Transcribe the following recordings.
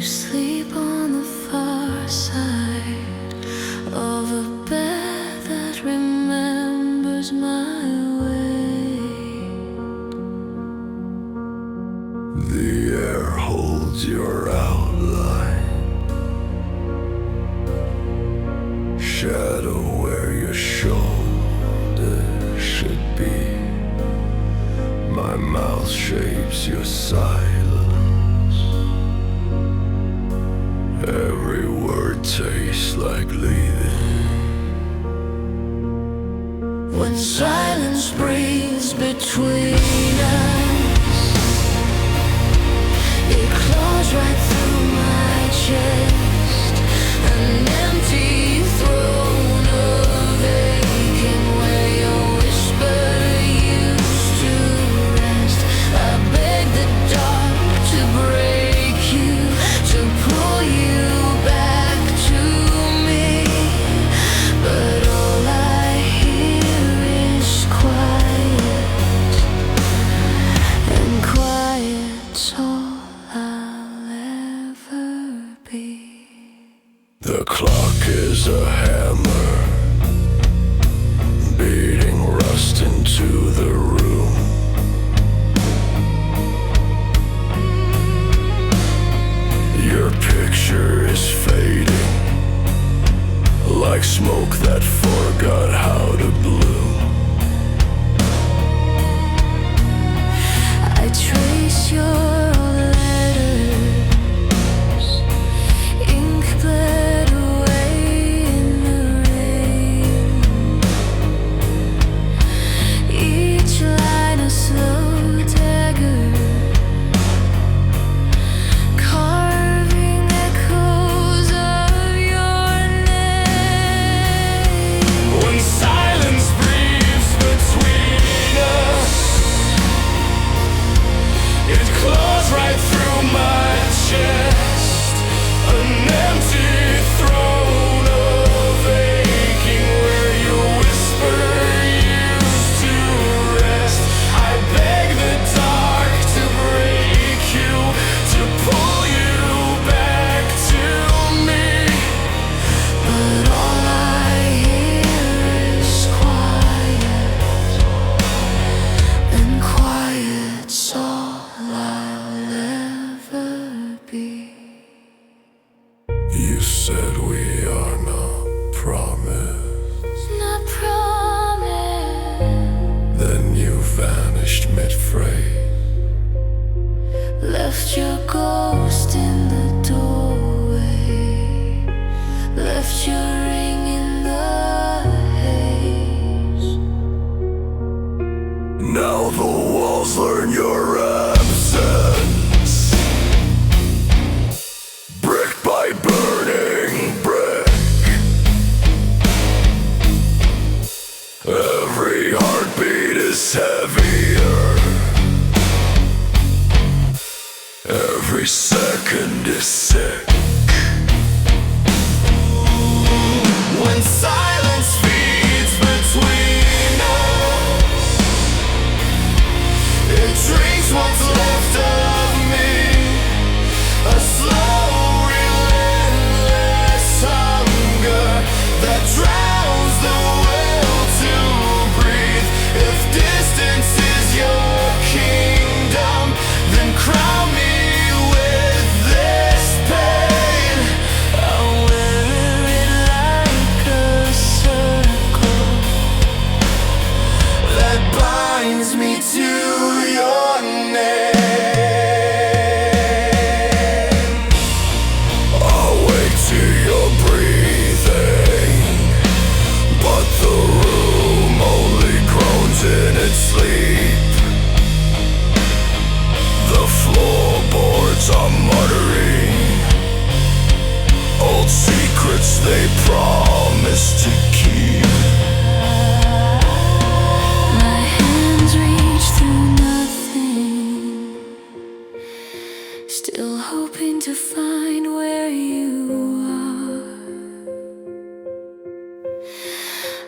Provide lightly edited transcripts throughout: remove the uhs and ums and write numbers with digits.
You sleep on the far side of a bed that remembers my way. The air holds your outline, shadow where your shoulders should be. My mouth shapes your silence. Every word tastes like leaving. When silence breathes between us, it claws right through my chest. An empty throne of aching where your whisper used to rest. I beg the dark to break you, to pull you back to me, but all I hear is quiet, and quiet's all I'll ever be. The clock is a hammer, beating rust into the room. Your picture is fading, like smoke that forgot how to bloom. I trace your letters, ink bled away in the rain. Each line a slow dagger, carving echoes of your name. When silence breathes between us, it claws right through my chest. An empty throne of aching where your whisper used to rest. I beg the dark to break you, to pull you back to me, But all I hear is quiet, and quiet's all I'll ever be. You said we are not promised. Not promise. Then you vanished mid-phrase. Left your ghost in the doorway, left your ring in the haze. Now the walls learn your absence. Brick by burning brick. Every heartbeat is heavier. Every second is sick. When silence feeds between us, it drinks what's left of me. A slow, relentless hunger that drowns the will to breathe. If distance is your kingdom, then crown me with this pain. I'll wear it like a circle That binds me to your name. Awake to your breathing, but the room only groans in its sleep. The floorboards are muttering old secrets they promised to keep. My hands reach through nothing, still hoping to find where you are.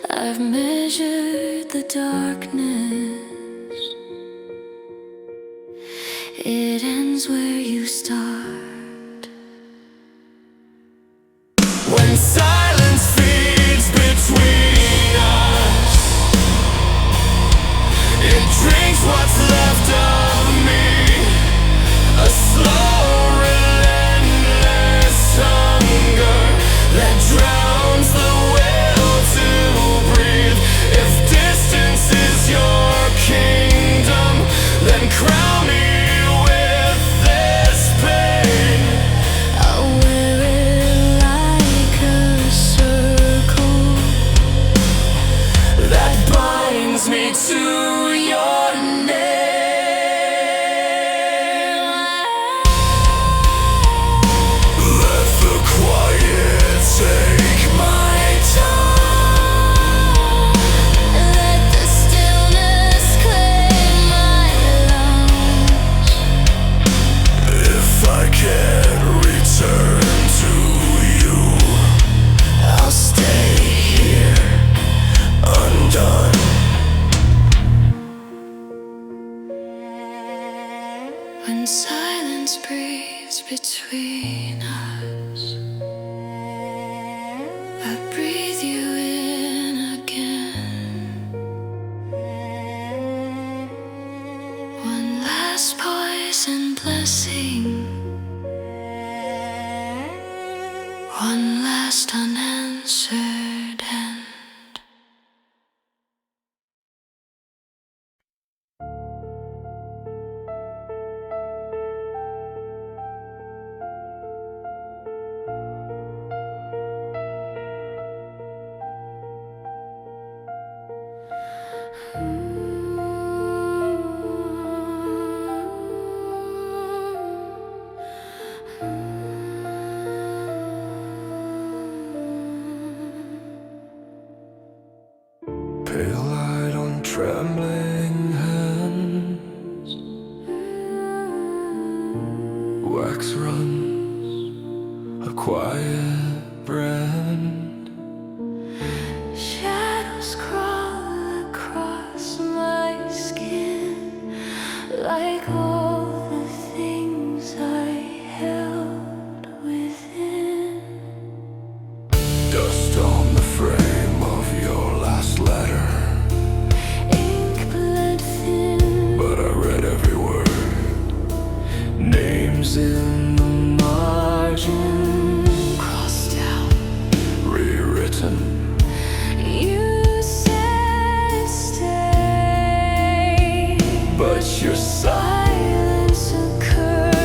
I've measured the darkness, it ends where you start. between us. I breathe you in again. One last poison blessing, one last unanswered end. Pale light on trembling hands, wax runs, a quiet brand. Shadows crawl across my skin, like all the things I held within. Dust on the frame of your last letter, Ink bled thin, but I read every word. Names in the margin, crossed out. rewritten. You said stay, But your silence occurred.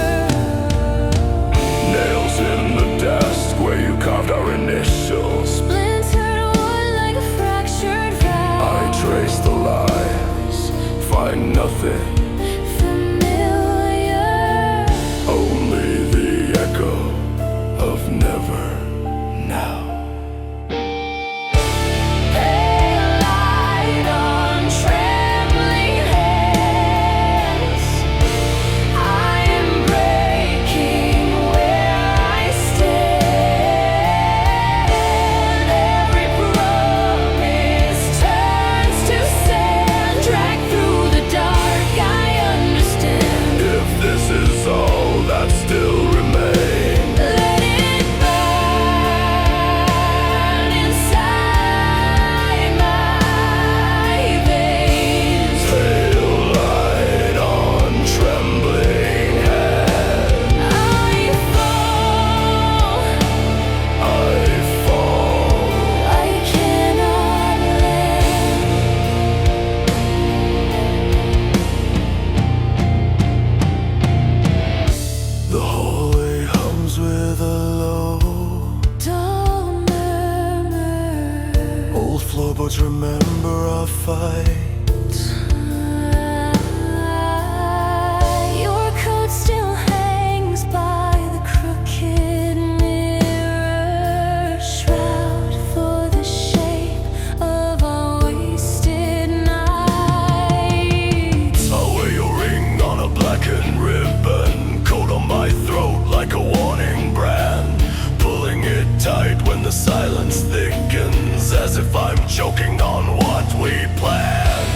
nails in the desk where you carved our initials. Splintered wood like a fractured vow. I trace the lines, find nothing, Familiar. only the echo of never now. Pale light on trembling hands. I am breaking where I stand. Every promise turns to sand. Dragged through the dark, I understand. If this is all that still remains, Let it burn inside my veins. pale light on trembling hands, I fall, I fall. I cannot land. The hallway hums with a low, Dull murmur. old floorboards remember our fight. Your coat still hangs by the crooked mirror. Shroud for the shape of our wasted nights. I'll wear your ring on a blackened ribbon, coat on my throat like a warning brand, pulling it tight when the silence thickens, as if I'm choking on what we planned.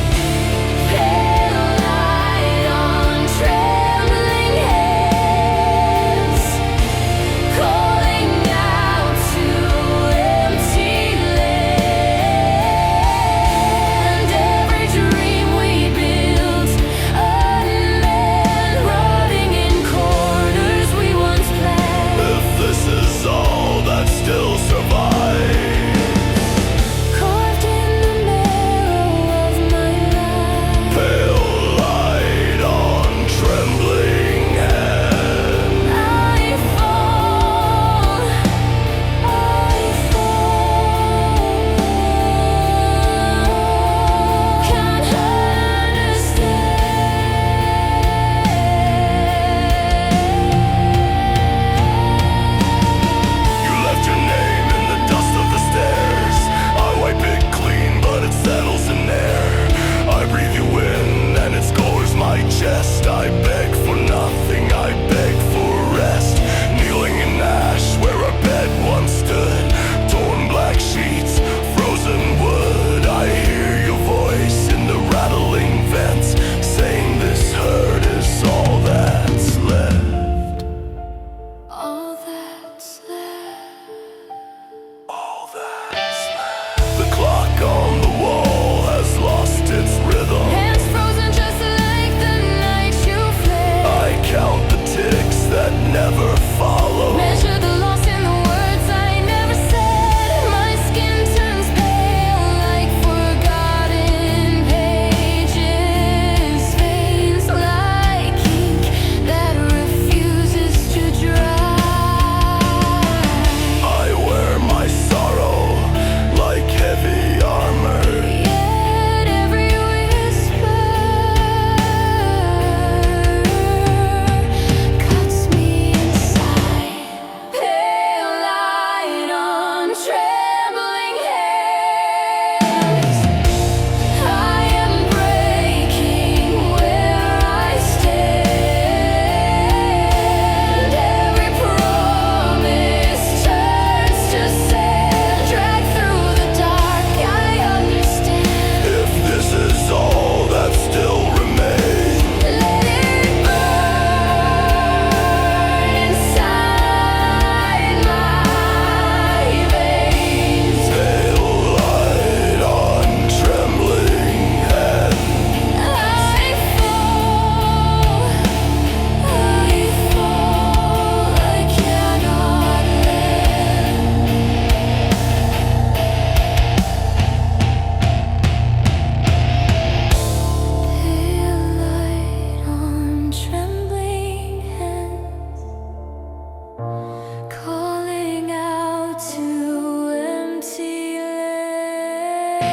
calling out to empty land.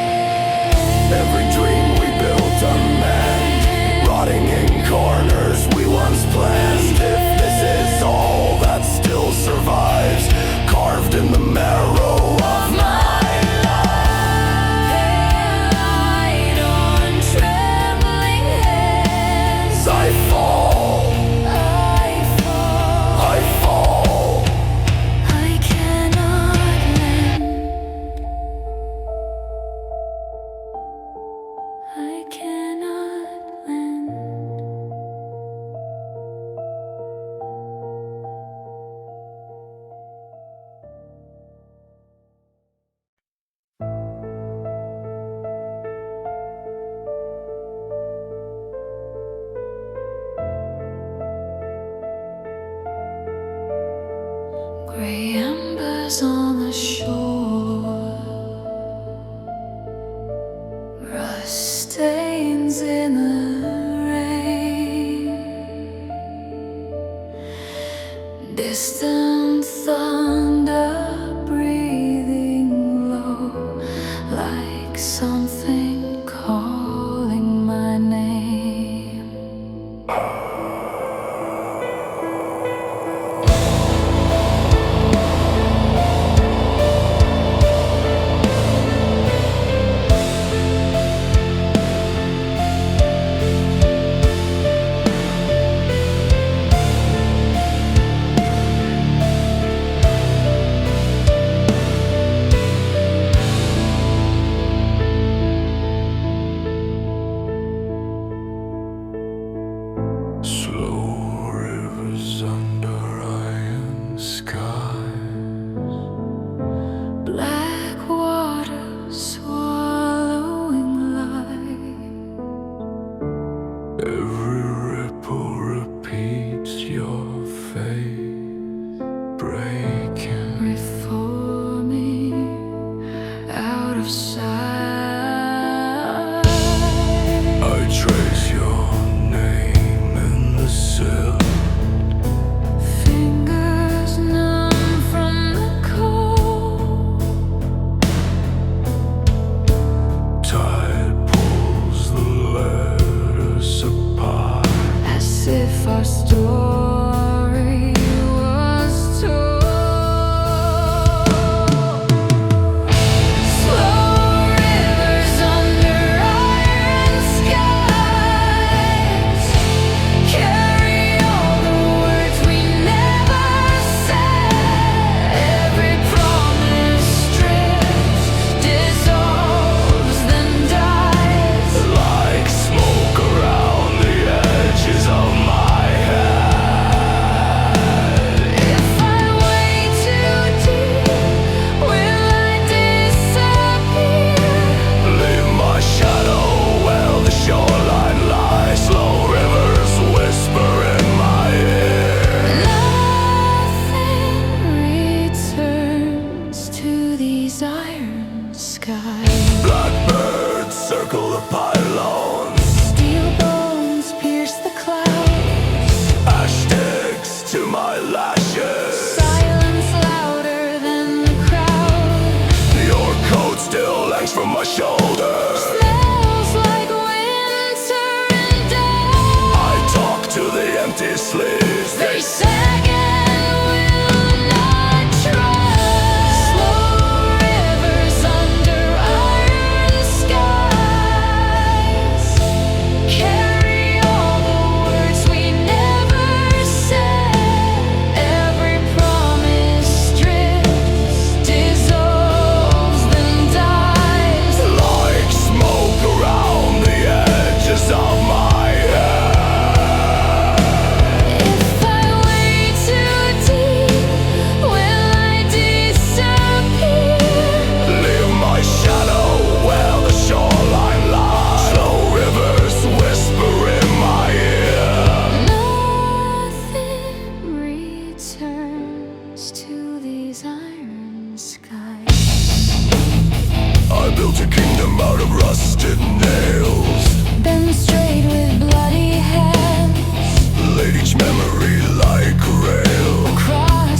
Every dream we built unmanned, rotting in corners we once planned. If this is all that still survives, carved in the marrow of my Light on trembling hands. I fall, I fall. I cannot lend. I cannot lend. Gray embers on the shore, rust stains in the rain, distant thunder breathing low, like something calling my name. Slow rivers under iron skies, Black water swallowing light. every ripple repeats your face, breaking. Reforming out of sight. I trace your name in the silt, Fingers numb from the cold. tide pulls the letters apart. As if our story was told. Slow rivers under iron skies carry all the words we never said. Every promise strips, dissolves, then dies. Like smoke around the edges of my head. If I wade too deep, will I disappear? Leave my shadow where the shoreline lies. Slow rivers whisper in my ear. Nothing returns to these iron skies. Blackbirds circle the pylons, Steel bones pierce the clouds. ash sticks to my lashes. Silence louder than the crowd. Your coat still hangs from my shoulders. Smells like winter and death. I talk to the empty sleeves. They sag and will not trust. Slow rivers under iron skies carry all the words we never said. Every promise strips, dissolves, then dies. Like smoke around the edges of my head. If I wade too deep, will I disappear? Leave my shadow where the shoreline lies. Slow rivers whisper in my ear. Nothing returns to these iron skies. I built a kingdom out of rusted nails. Been straight with bloody hands Laid each memory like rail. across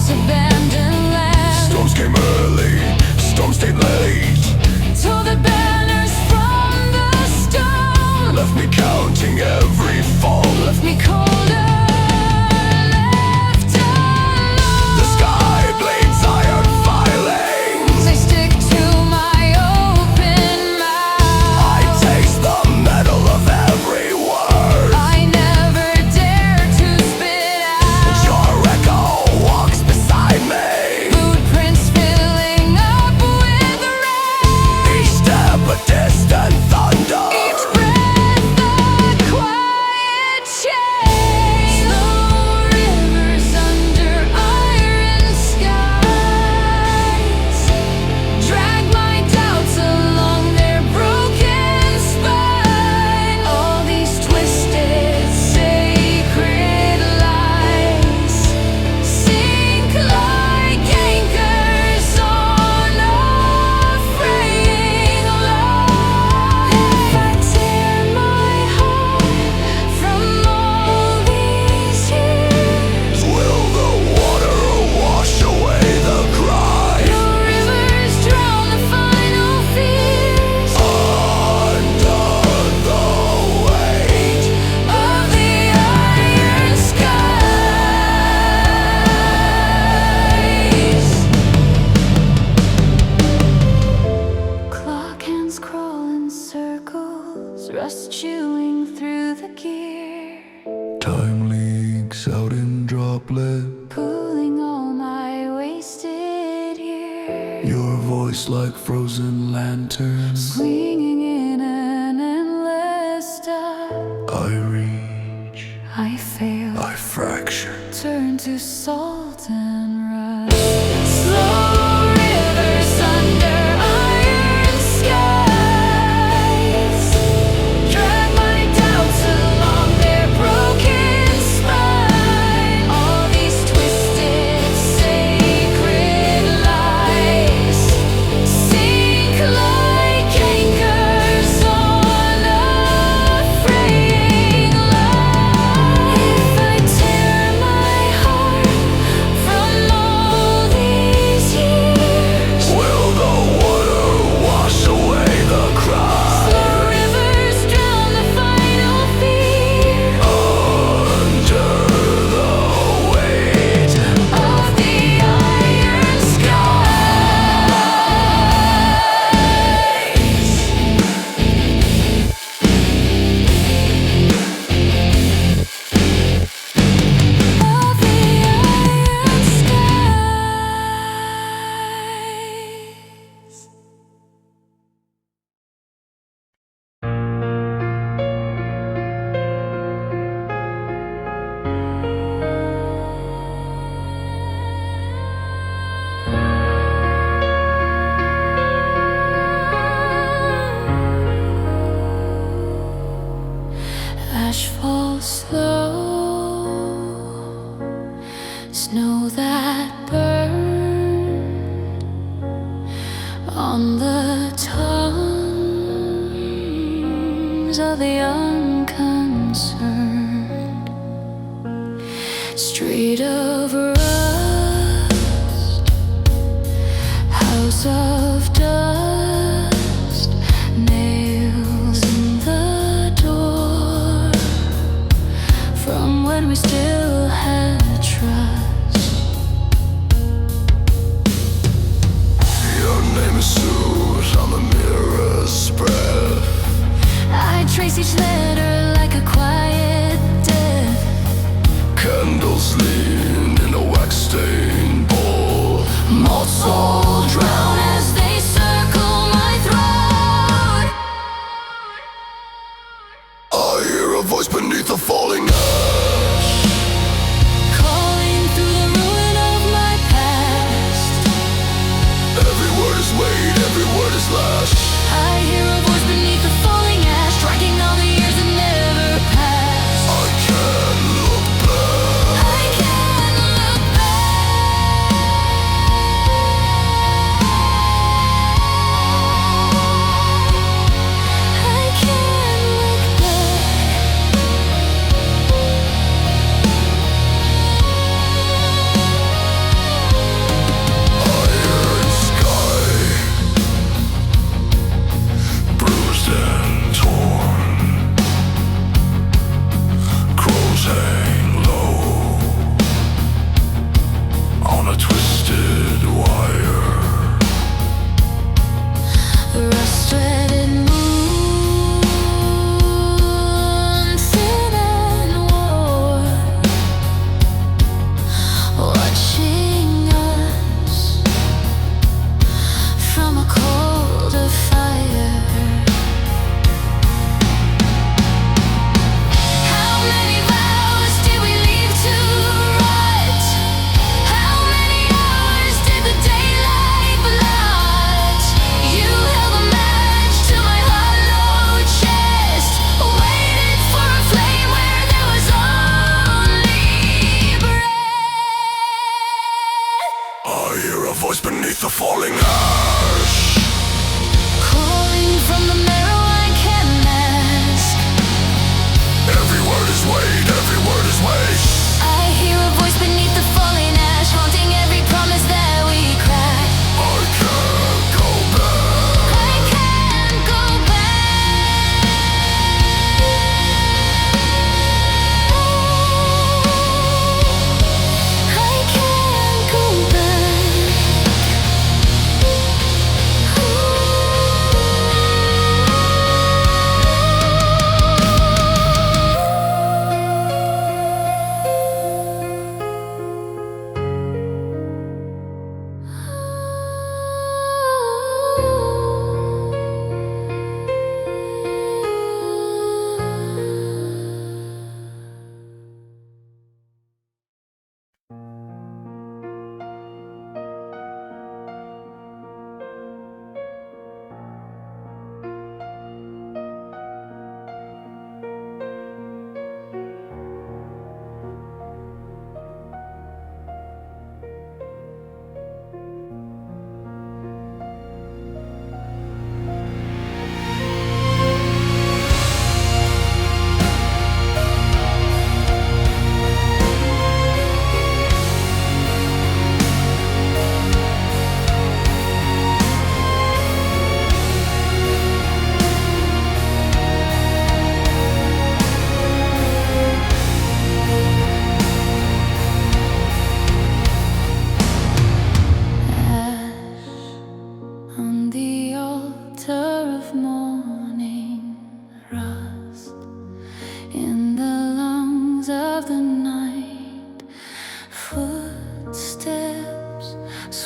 voice like frozen lanterns. Swinging in an endless dark. I reach, I fail, I fracture. turn to salt and rust. Slow rivers under iron skies drag my doubts along their broken spine. All these twisted sacred lies sink like anchors on a fraying line. If I tear my heart from all these years, Will the water wash away the cry? slow rivers drown the final fear Under the weight of the iron skies. Of the iron skies. Ash falls slow, snow that burned on the tongues of the unconcerned. Street of rust, house of dust, nails in the door from when we still had trust. Your name is soot on the mirror's spread. I trace each letter like a quiet death. Candles lean in a wax-stained bowl. Moths all drown as they circle my throat. I hear a voice beneath the falling ash. Calling through the ruin of my past. Every word is weighed, every word is lashed. I hear a voice beneath the falling ash, dragging all the years that never passed. I can't look back. I can't look back. I can't look Iron sky, bruised and torn. Crows hang low on a twisted wire. Rust-sweated moon, thin and warm, watching us from a cold of fire. How many vows did we leave to rot? How many hours did the daylight blot? You held a match to my hollow chest, waited for a flame where there was only breath. I hear a voice beneath the falling ash. Calling from the marrow I can't mask. Every word is weighed, every word is waste. I hear a voice beneath the falling ash, haunting every promise that we cracked. I can't go back. I can't go back. I can't go back.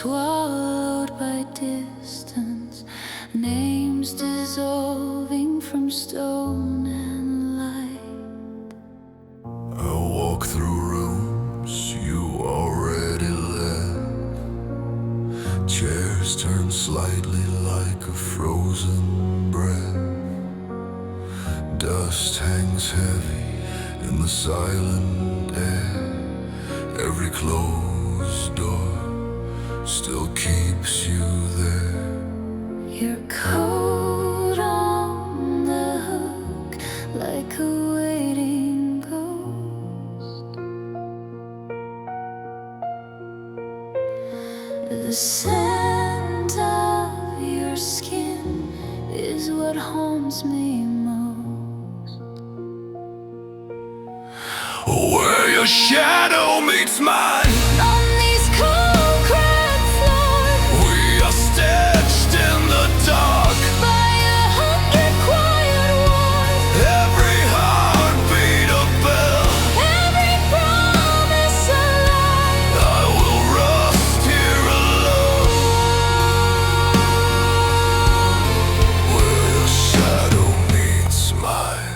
swallowed by distance, names dissolving from stone and light. I walk through rooms you already left. Chairs turn slightly like a frozen breath. Dust hangs heavy in the silent air. Every closed door still keeps you there. Your coat on the hook like a waiting ghost. The scent of your skin is what haunts me most. Where your shadow meets mine, On these cold cracked floors, we are stitched in the dark. by 100 quiet wars, Every heartbeat a bell. every promise a lie. I will rust here alone. Where your shadow meets mine.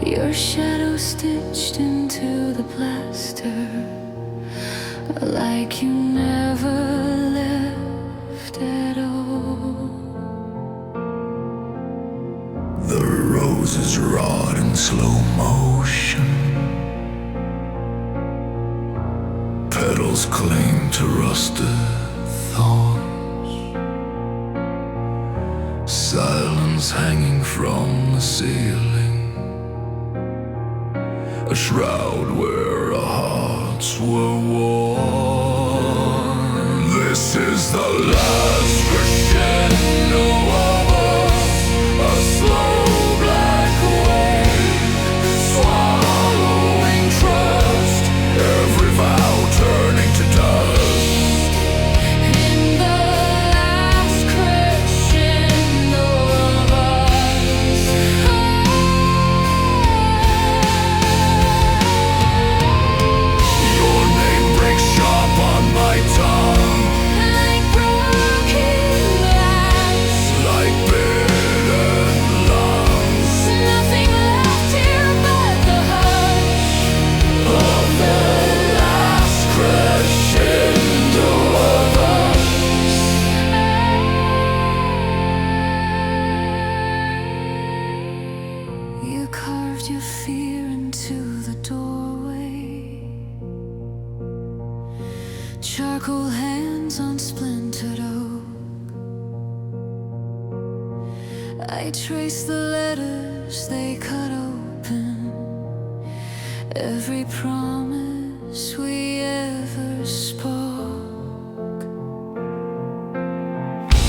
Your shadow stitched into the plaster, like you never left at all. The roses rot in slow motion, petals cling to rusted thorns, silence hanging from the ceiling, a shroud where our hearts were worn. This is the last crescendo of us, a slow black wave, swallowing trust, every vow turning to dust. In the last crescendo of us, Your name breaks sharp on my tongue, like broken glass, like bitten lungs nothing left here but the hush of the last crescendo of us. You carved your fear into the doorway, charcoal hands on splintered oak. I trace the letters they cut open, every promise we ever spoke.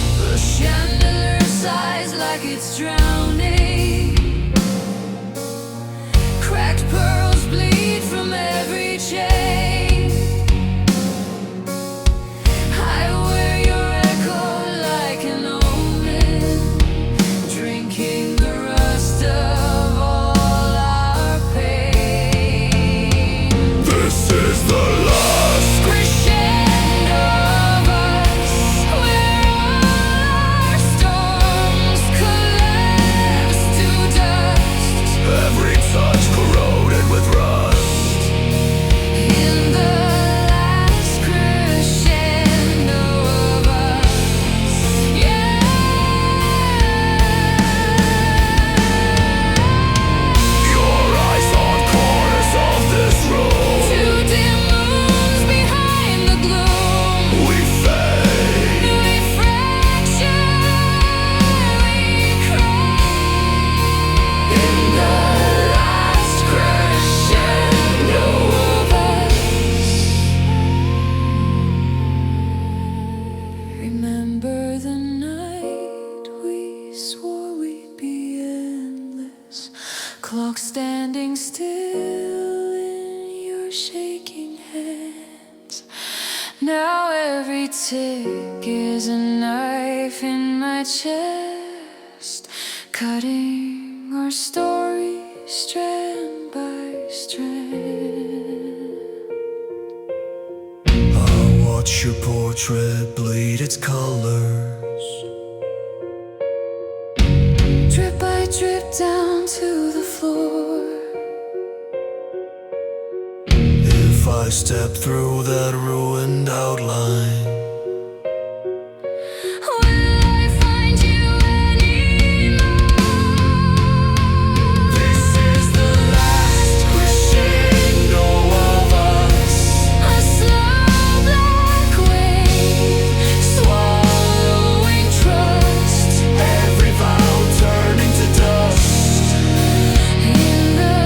The chandelier sighs like it's drowning, cracked pearls bleed from every chain. I wear your echo like an omen, drinking the rust of all our pain. This is the last Crescendo of us, where all our storms collapse to dust. every touch corroded with rust. In the last crescendo of us, yeah. Your eyes on corners of this room, Two dim moons behind the gloom. we fade. We fracture, we cry. In the last crescendo of us. Remember the night we swore we'd be endless, clock standing still in your shaking hands. Now every tick is a knife in my chest, cutting our story strand by strand. I watch your portrait bleed its colors, Drip by drip down to the floor. if I step through that ruined outline. Will I find you anymore? This is the last crescendo of us, A slow black wave, swallowing trust. every vow turning to dust. In the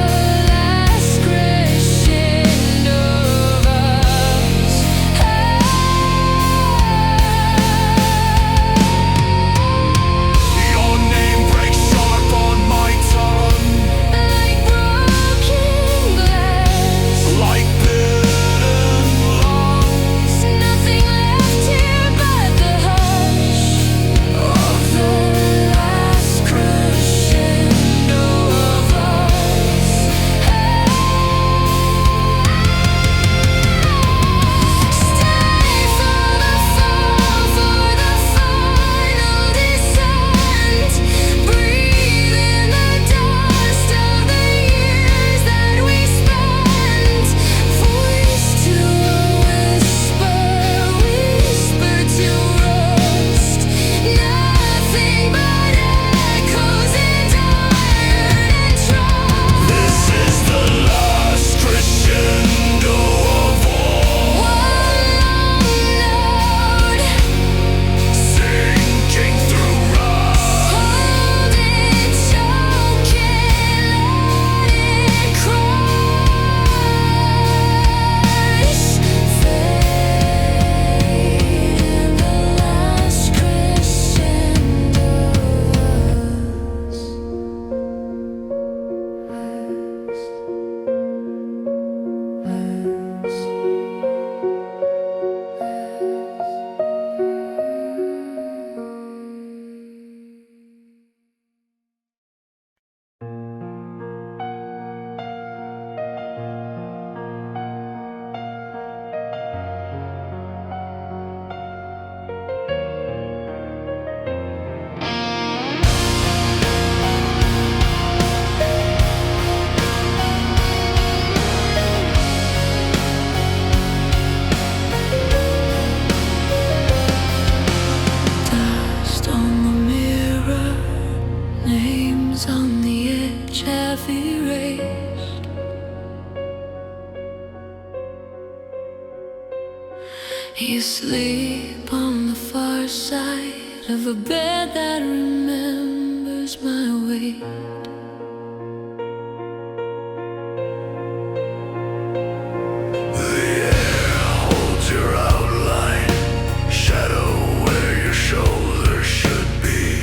last crescendo of us, You sleep on the far side of a bed that remembers my weight. The air holds your outline, shadow where your shoulder should be.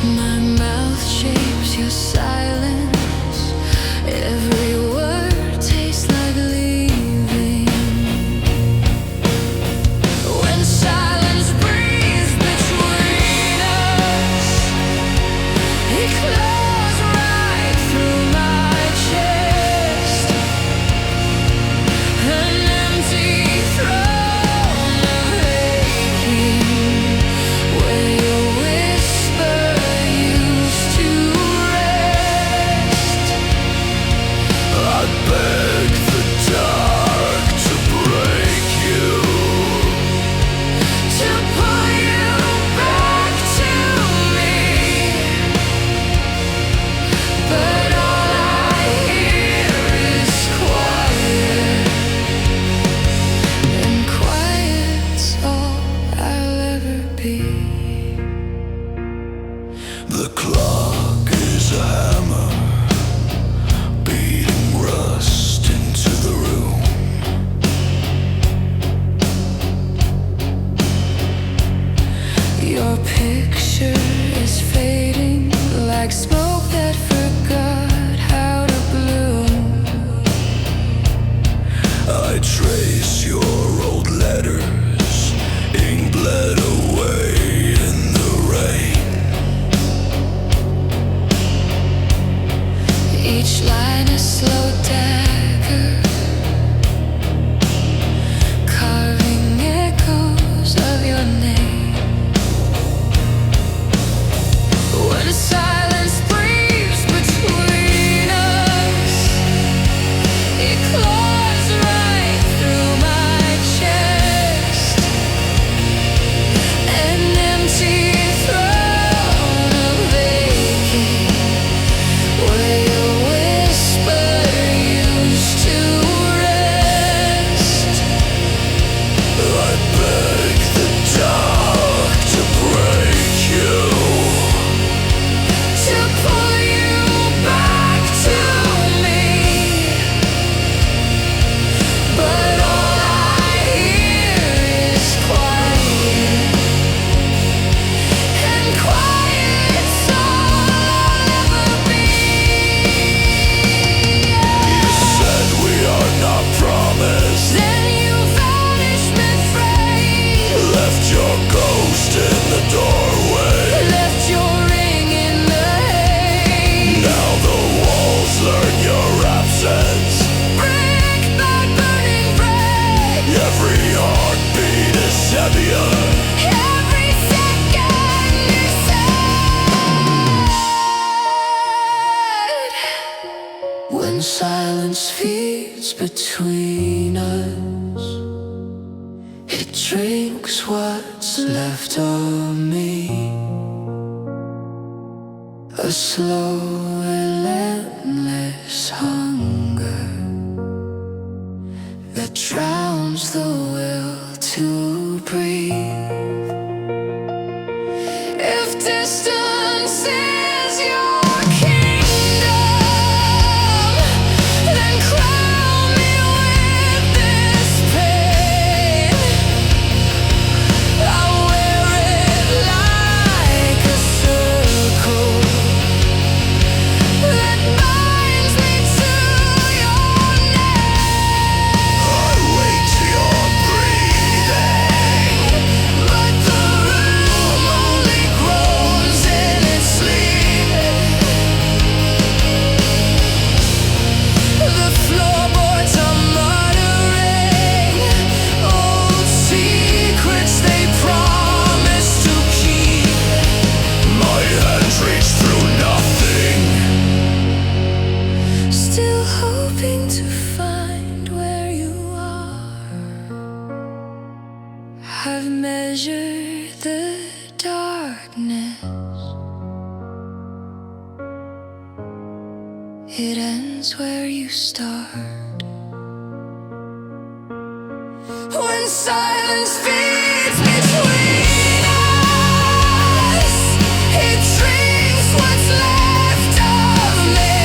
My mouth shapes your silence. Every word tastes like leaving. When silence breathes between us, it claws right through my chest. An empty throne of aching, where your whisper used to rest. I beg the dark to break you, To pull you back to me, but all I hear is quiet, and quiet's all I'll ever be. the clock is a hammer, beating rust into the room. Your picture is fading like smoke that forgot how to bloom. I trace your old letters, ink bled away in the rain. Each line a slow dagger, carving echoes of your name. When silence breathes between us, it claws right through my chest. An empty throne of aching, where your whisper used to rest. I beg the dark to break you, To pull you back to me, but all I hear is quiet, and quiet's all I'll ever be. you said we are not promised. Then you vanish mid-frame, Left your ghost in the doorway. left your ring in the hay. Now the walls learn your absence. Brick by burning brick, Every heartbeat is heavier. every second is sad. When silence feeds between us, it drinks what's left of me. A slow, relentless hunger that drowns the will to breathe. If distance is your kingdom, then crown me with this pain. I'll wear it like a circle that binds me to your name. I wait your breathing. But the room only grows in its sleep. The floorboards are muttering old secrets they promise to keep. My hands reach through nothing. Still hoping to find where you are. I've measured the darkness. It ends ends where you start. When silence feeds between us, it drinks what's left of me.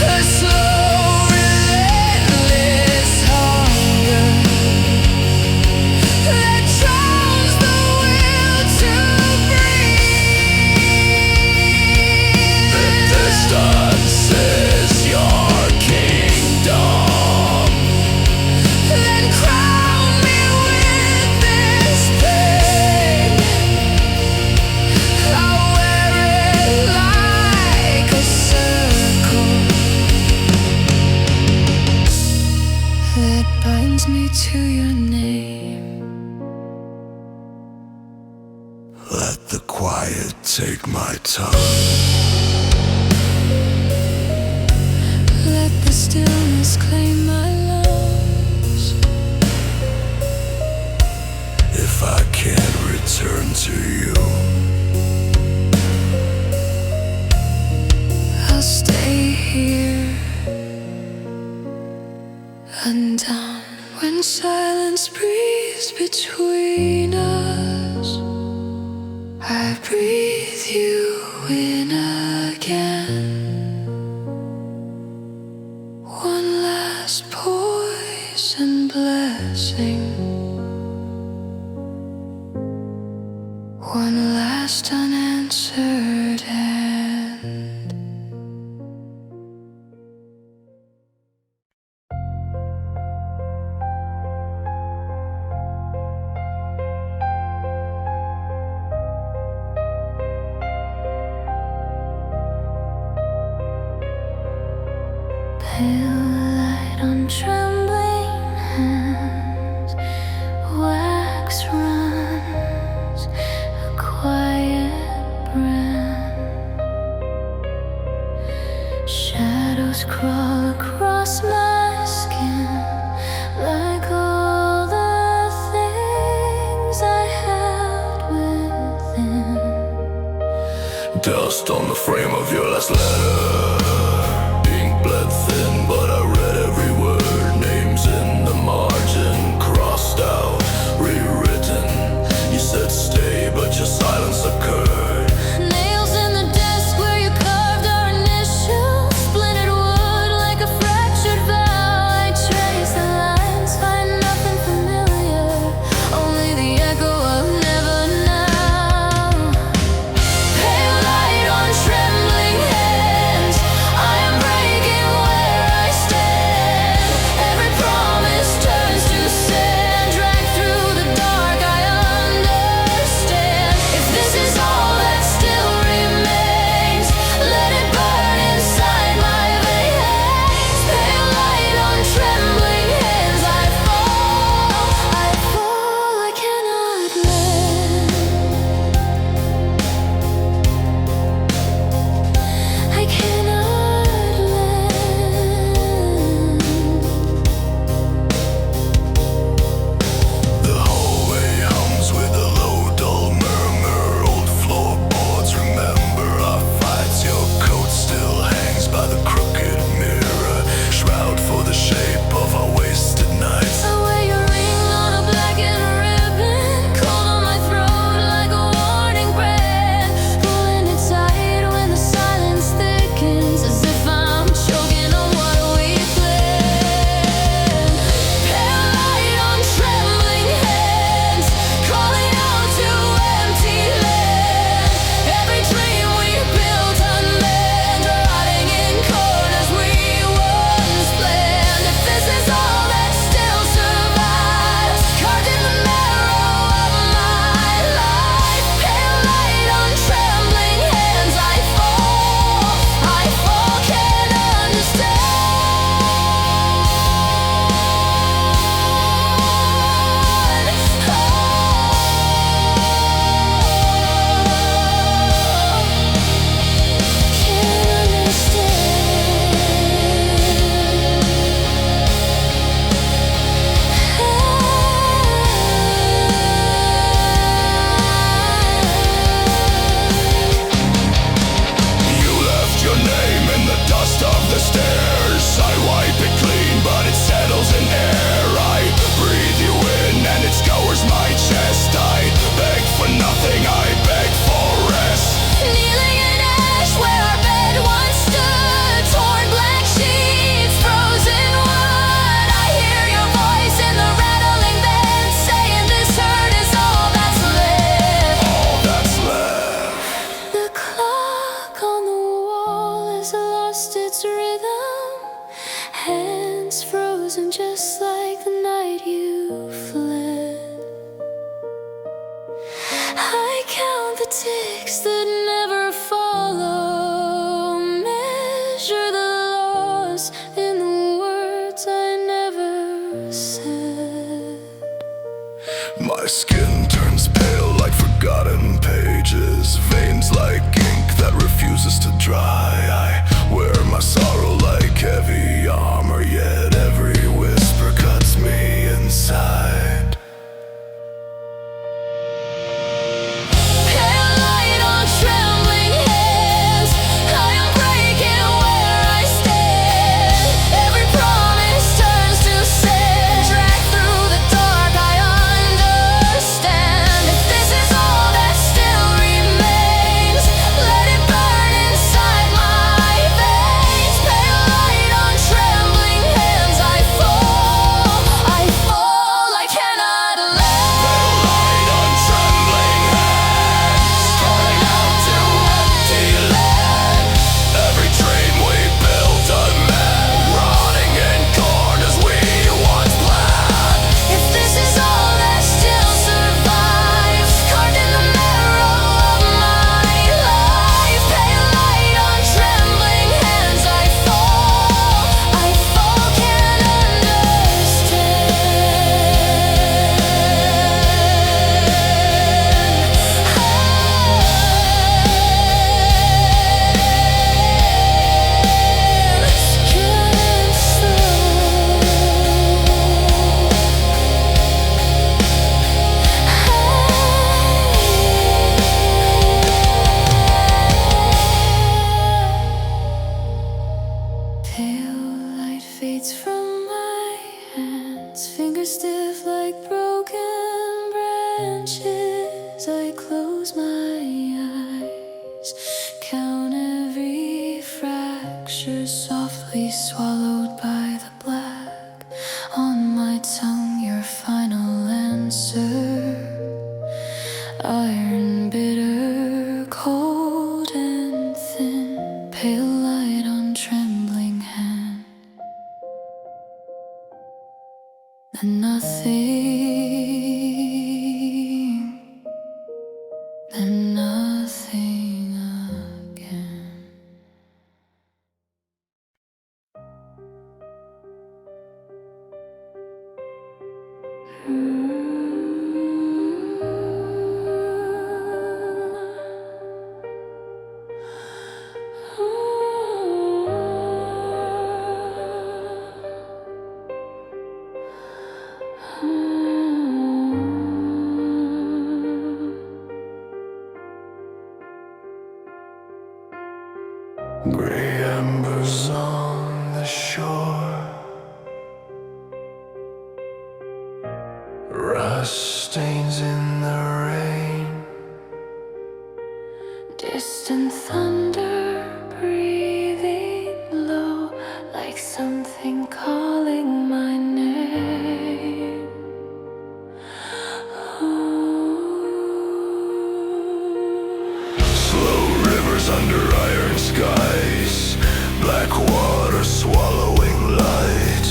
A slow, relentless hunger that drowns the will to breathe. The distance is your kingdom. Then crown me with this pain. I'll wear it like a circle that binds me to your name. Let the quiet take my tongue. Let the stillness claim my lungs. If I can't return to you, I'll stay here undone. When silence breathes between us, I breathe you in again. One last poison blessing, one last unanswered end. Pale light on trembling hands, wax runs, a quiet brand. Shadows crawl across my skin, like all the things I held within. dust on the frame of your last letter. Ink bled thin, but I read every word. Names in the margin, crossed out, rewritten. You said stay, but your silence occurred. Nails in the desk where you carved our initials. Splintered wood like a fractured vow. I trace the lines, find nothing familiar, only the echo of never now. Pale light on trembling hands, I am breaking where I sand. My skin turns pale like forgotten pages, veins like ink that refuses to dry. I wear my sorrow like heavy armor, yet every whisper cuts me inside. Pale light on trembling hands, I am breaking where I stand. Every promise turns to sand, dragged through the dark, I understand. If this is all that still remains, let it burn inside my veins. Pale light on trembling hands, I fall, I cannot land. Light on trembling hands, calling out to empty land. Every dream we built unmanned, rotting in corners we once planned. If this is all that still survives, carved in the marrow of my life, pale light on trembling hands, I fall, can't Pale light fades from my hands, fingers stiff like broken branches. I close my eyes, count every fracture, softly swallowed by the black. On my tongue, your final answer, iron bitter, cold and thin. Pale light on trembling hand, and nothing again. Gray embers on the shore, rust stains in the rain. Distant thunder breathing low, like something calling my name. Slow rivers under iron skies, black water swallowing light.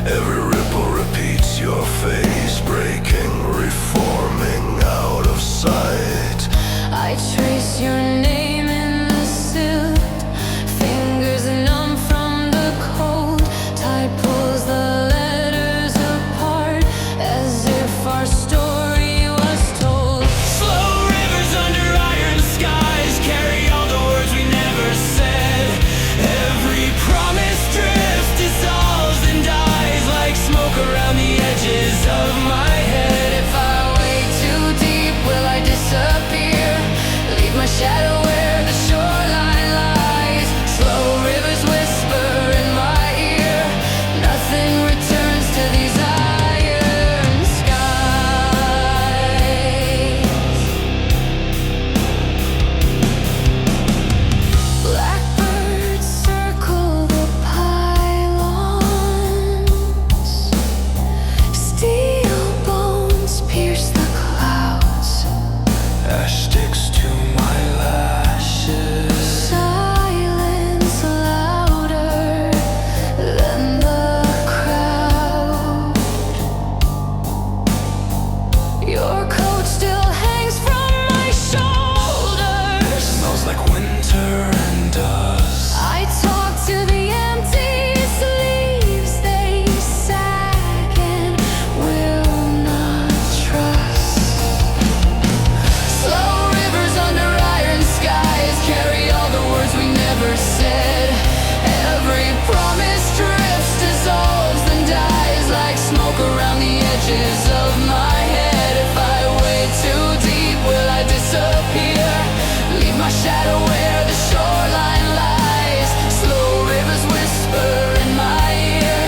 Every ripple repeats your face, breaking, reforming out. edges of my head. If I wade too deep, will I disappear? Leave my shadow where the shoreline lies. Slow rivers whisper in my ear.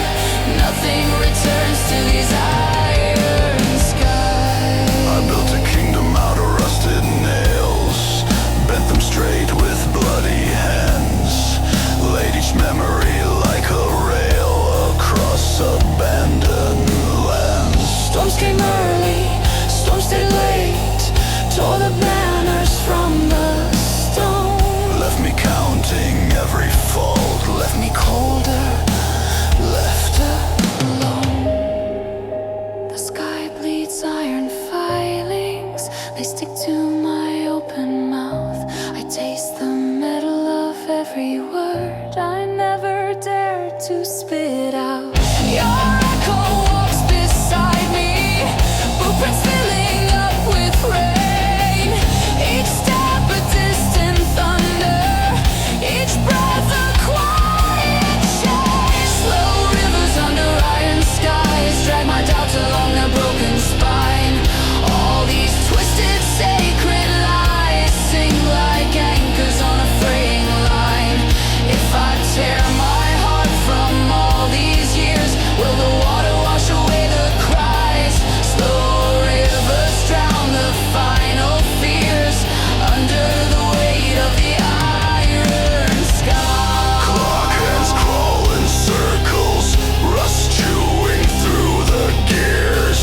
Nothing returns to these iron skies. I built a kingdom out of rusted nails, bent them straight with bloody hands, laid each memory like a rail across abandoned lands. Storms came early, storms stayed late, tore the banners from the stone. Left me counting every fault, Left me colder, left alone. The sky bleeds iron filings, they stick to my open mouth. I taste the metal of every word I never dared to spit out. Your echo walks beside me, footprints filling up with rain. Each step a distant thunder, each breath a quiet change. Slow rivers under iron skies drag my doubts along their broken spine. All these twisted sacred lies sink like anchors on a fraying line. If I tear my heart from all these years, will the water wash away the cries? Slow rivers drown the final fears under the weight of the iron sky. clock hands crawl in circles, rust chewing through the gears.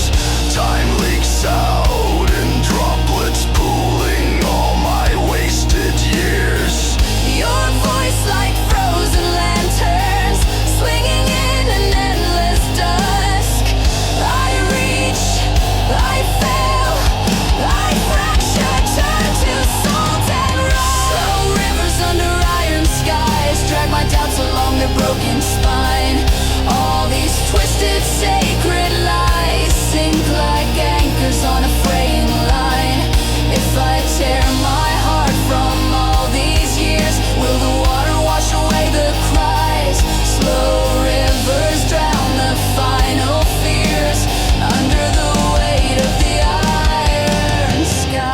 Time leaks out in droplets, pooling all my wasted years. Your voice like frozen lanterns, swinging in an endless dusk. I reach, I fail, I fracture, turn to salt and rust. Slow rivers under iron skies drag my doubts along their broken spine. All these twisted sacred lies sink like anchors on a fraying line. If I tear my heart from all these years, will the water wash away the cries? Slow rivers drown the final fears under the weight of the iron skies.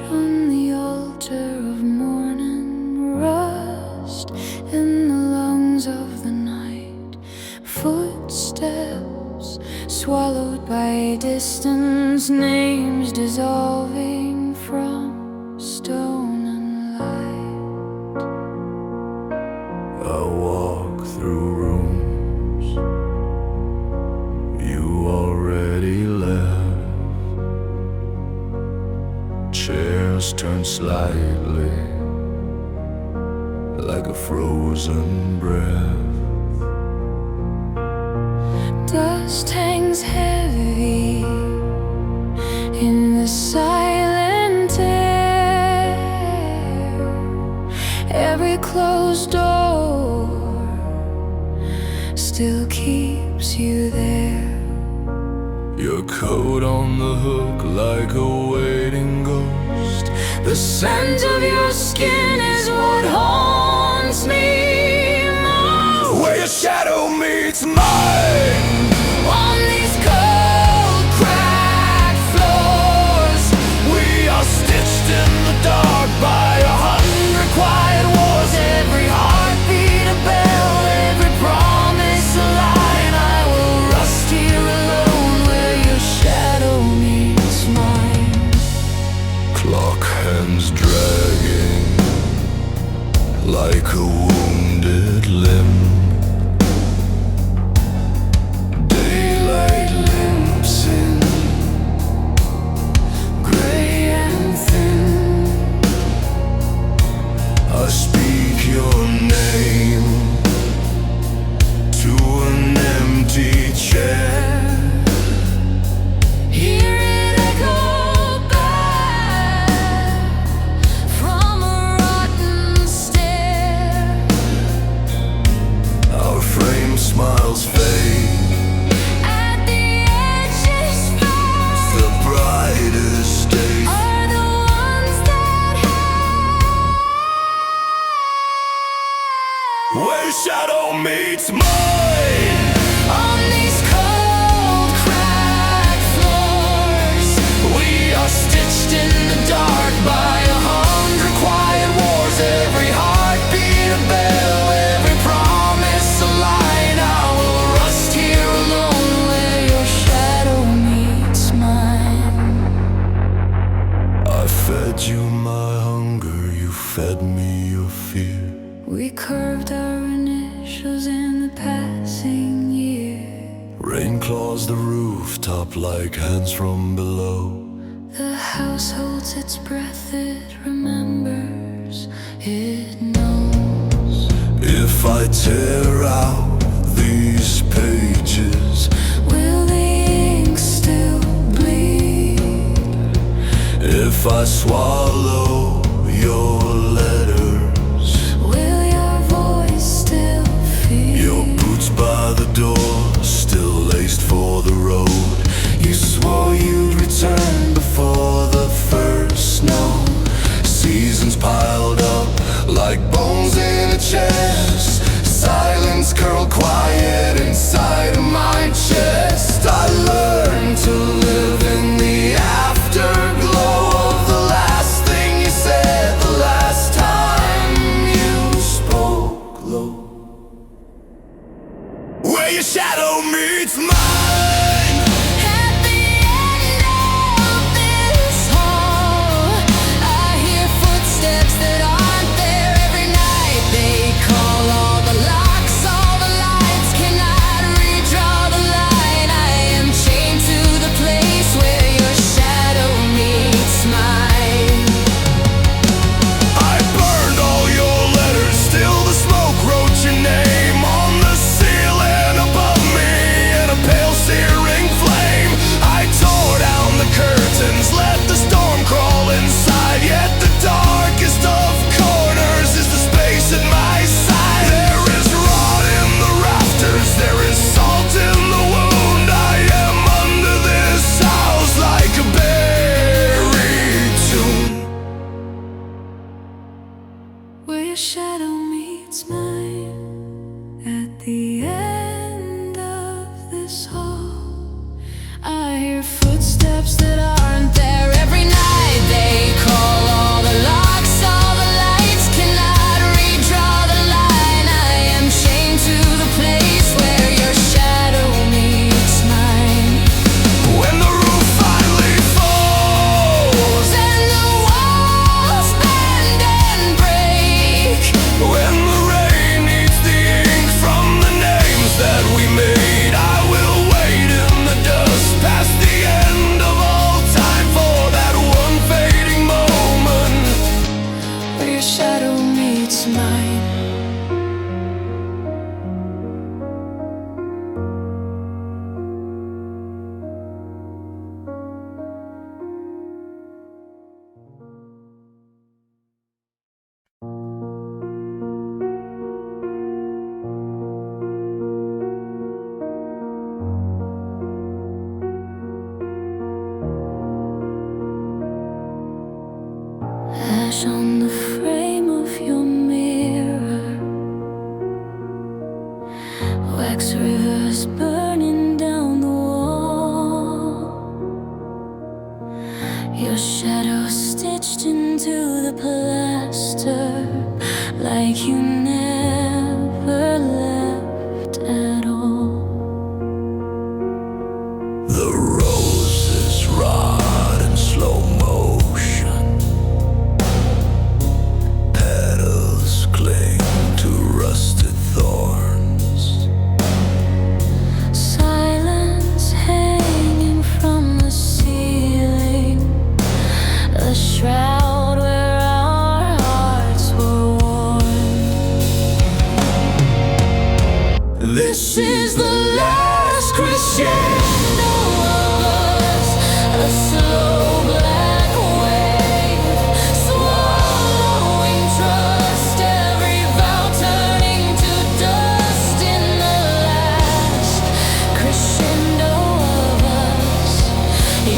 on the altar of morning, rust in the lungs of the night, footsteps swallowed by distance, names dissolving from stone and light. I walk through rooms you already left. Chairs turn slightly like a frozen breath. Dust hangs heavy in the silent air. Every closed door still keeps you there. Your coat on the hook like a waiting ghost. The scent of your skin is what haunts me most. Where your shadow meets mine. On these cold, cracked floors, We are stitched in the dark by 100 quiet wars. every heartbeat a bell, every promise a line. I will rust here alone where your shadow meets mine. Clock hands dragging like a wounded limb. Daylight limps in, gray and thin. I speak your name to an empty chair. Hear it echo back from a rotten stair. Our frame smiles fade. At the edges fade The brightest days are the ones that hide. where shadow meets mine. On these cold, cracked floors, We are stitched in the dark by 100 quiet wars. Every heartbeat a bell, every promise a line. I will rust here alone where your shadow meets mine. I fed you my hunger, you fed me your fear. We curved our initials in the passing year. Rain claws the rooftop like hands from below. The house holds its breath, it remembers, it knows. If I tear out these pages, Will the ink still bleed? if I swallow your letters, Will your voice still feel? your boots by the door, still laced for the road. You swore you'd return before the first snow. Seasons piled up like bones in a chest. Silence curled quiet inside of my chest. I learned to live in the afterglow of the last thing you said, the last time you spoke low. Where your shadow meets mine. At the end of this hall, I hear footsteps that aren't there every night. They call all the locks, all the lights cannot redraw the line. I am chained to the place where your shadow meets mine. I burned all your letters, still the smoke wrote your name on the ceiling above me in a pale searing flame. I tore down the curtains, let the storm crawl inside, yet the darkest of corners is the space at my side. There is rot in the rafters, there is salt in the wound. I am under this house like a buried tomb. Where your shadow meets mine. At the end of this hall, I hear footsteps that aren't there every night. They call flash on the frame of your mirror, wax rivers burning down the wall, your shadow stitched into the plaster like you never left at all. The roses rot in slow motion, petals cling to rusted thorns, Silence hanging from the ceiling, a shroud where our hearts were worn. This is the last crescendo of us, A slow black wave, swallowing trust, every vow turning to dust in the last crescendo of us.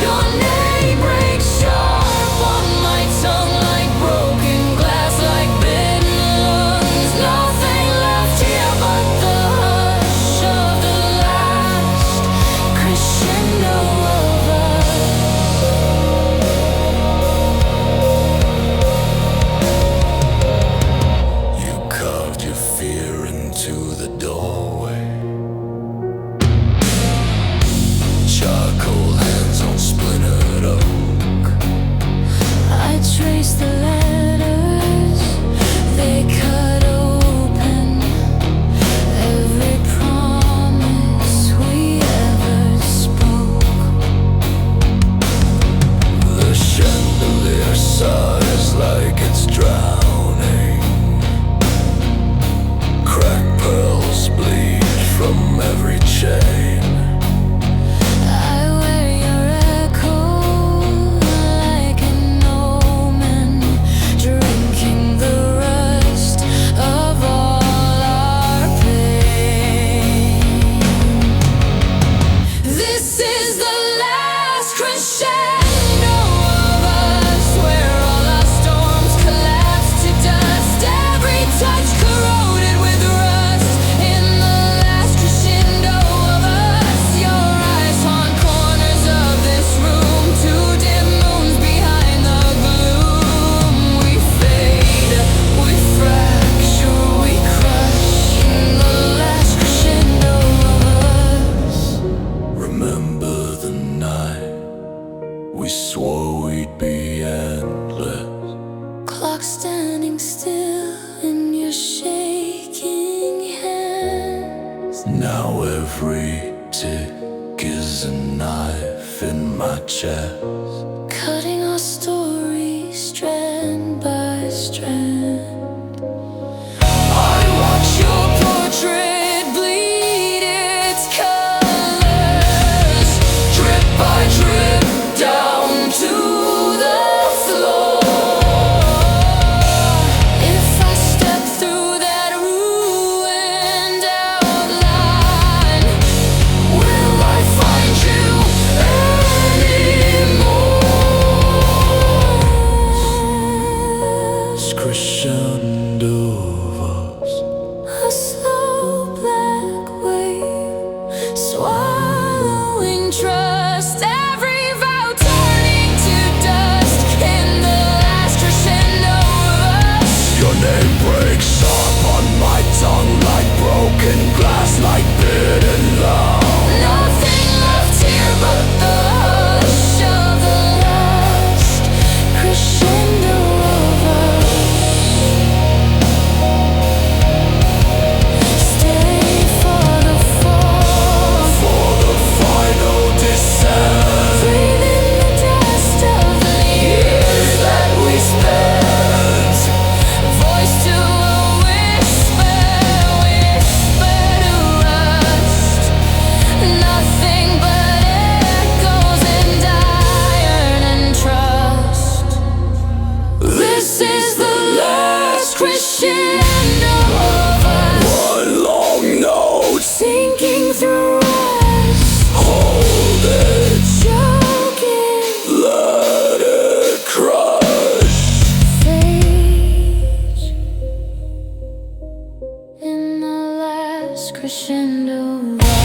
Your name breaks sharp on my tongue like broken glass, like bitten lungs. Nothing left here but the hush of the last crescendo of us. You carved your fear into the doorway, charcoal hands on splintered oak. I trace the letters, they cut open every promise we ever spoke. The chandelier sighs like it's drowning, cracked pearls bleed from every chain. I wear your echo like an omen, drinking the rust of all our pain. This is the last crescendo of us, where all our storms collapse to dust, every touch corroded with rust. In the last crescendo of us, your eyes haunt corners of this room, two dim moons behind the gloom. We fade, we fracture, we crush in the last crescendo of us. Remember the night we swore we'd be endless. Clock standing still in your shaking hands. Now every tick is a knife in my chest. Cutting our story strand by strand. I watch your portrait bleed its colors, drip by drip down to the floor. If I step through that ruined outline, will I find you anymore? Last crescendo of us.